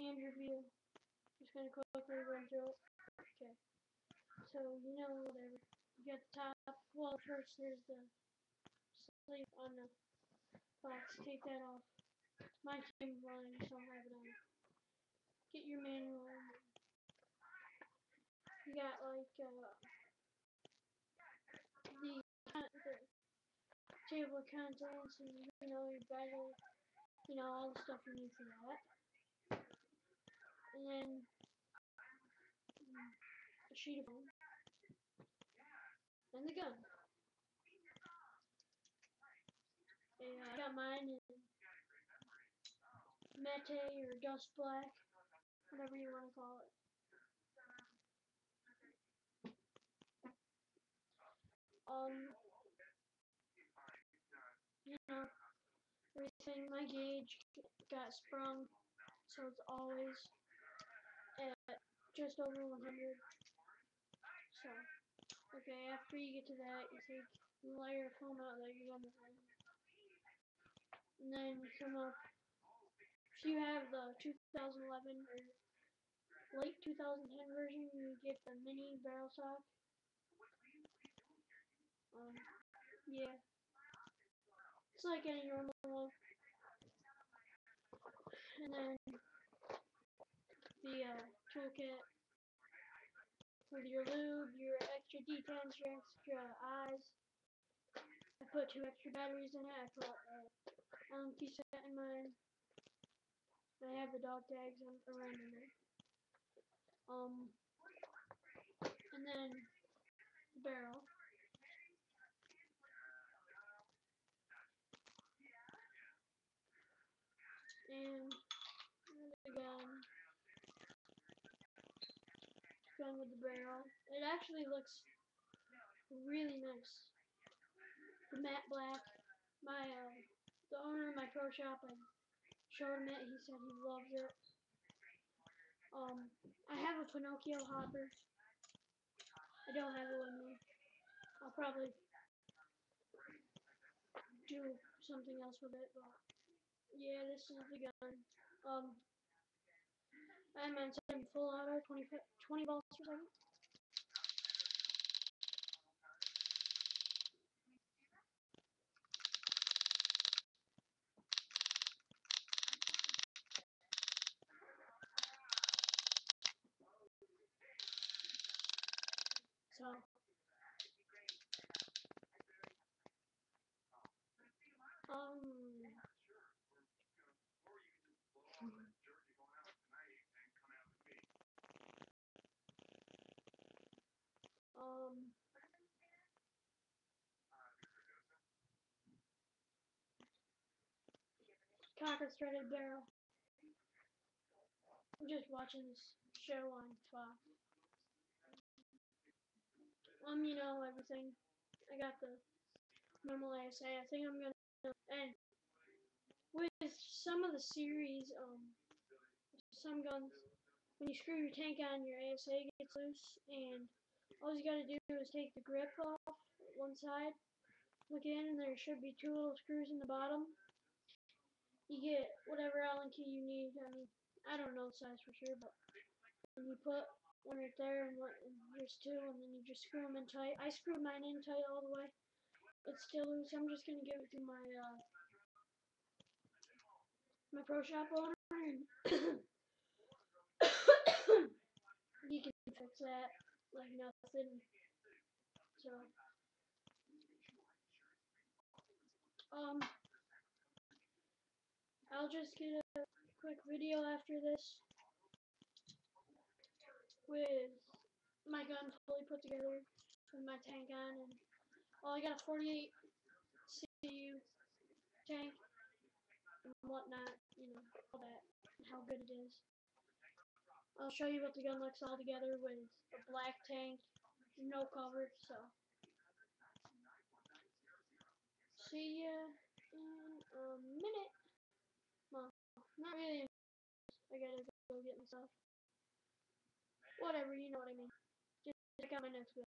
hand review. Just gonna quickly run through it. Okay. So whatever. You got the top. Well, first there's the sleeve on the box. Take that off. Mine came blind, so I don't have it on. Get your manual. You got like the table of contents, and your battery, all the stuff you need for that. And then a sheet of foam and the gun. And I got mine in matte or dust black, whatever you want to call it. Everything, my gauge got sprung, so it's always at just over 100. So, okay, after you get to that, you take the layer of foam out that you're going to use. And then you come up, if you have the 2011 or late 2010 version, you get the mini barrel stock. Yeah. It's like any normal one. And then the toolkit with your lube, your extra detents, your extra eyes. I put 2 extra batteries in it. I put key set in mine. I have the dog tags around in there. And then the barrel. And the gun with the barrel. It actually looks really nice. The matte black. The owner of my pro shop, I showed him it. He said he loves it. I have a Pinocchio hopper. I don't have it with me. I'll probably do something else with it, but yeah, this is the gun. I'm on 7 full auto, 20 volts per second. So, copper threaded barrel. I'm just watching this show on Fox. Everything. I got the normal ASA. I think I'm gonna, and with some of the series, some guns, when you screw your tank on, your ASA gets loose, and all you gotta do is take the grip off one side, look in, and there should be 2 little screws in the bottom. You get whatever Allen key you need. I don't know the size for sure, but you put one right there, and there's 2, and then you just screw them in tight. I screwed mine in tight all the way. It's still loose. I'm just gonna give it to my my pro shop owner, and he can fix that like nothing. So, I'll just get a quick video after this with my gun fully put together with my tank on, and I got a 48 CU tank and whatnot, all that, and how good it is. I'll show you what the gun looks all together with a black tank, no cover, so see ya in a minute. Well, not really. I gotta go get my stuff. Whatever, you know what I mean. Just check out my next video.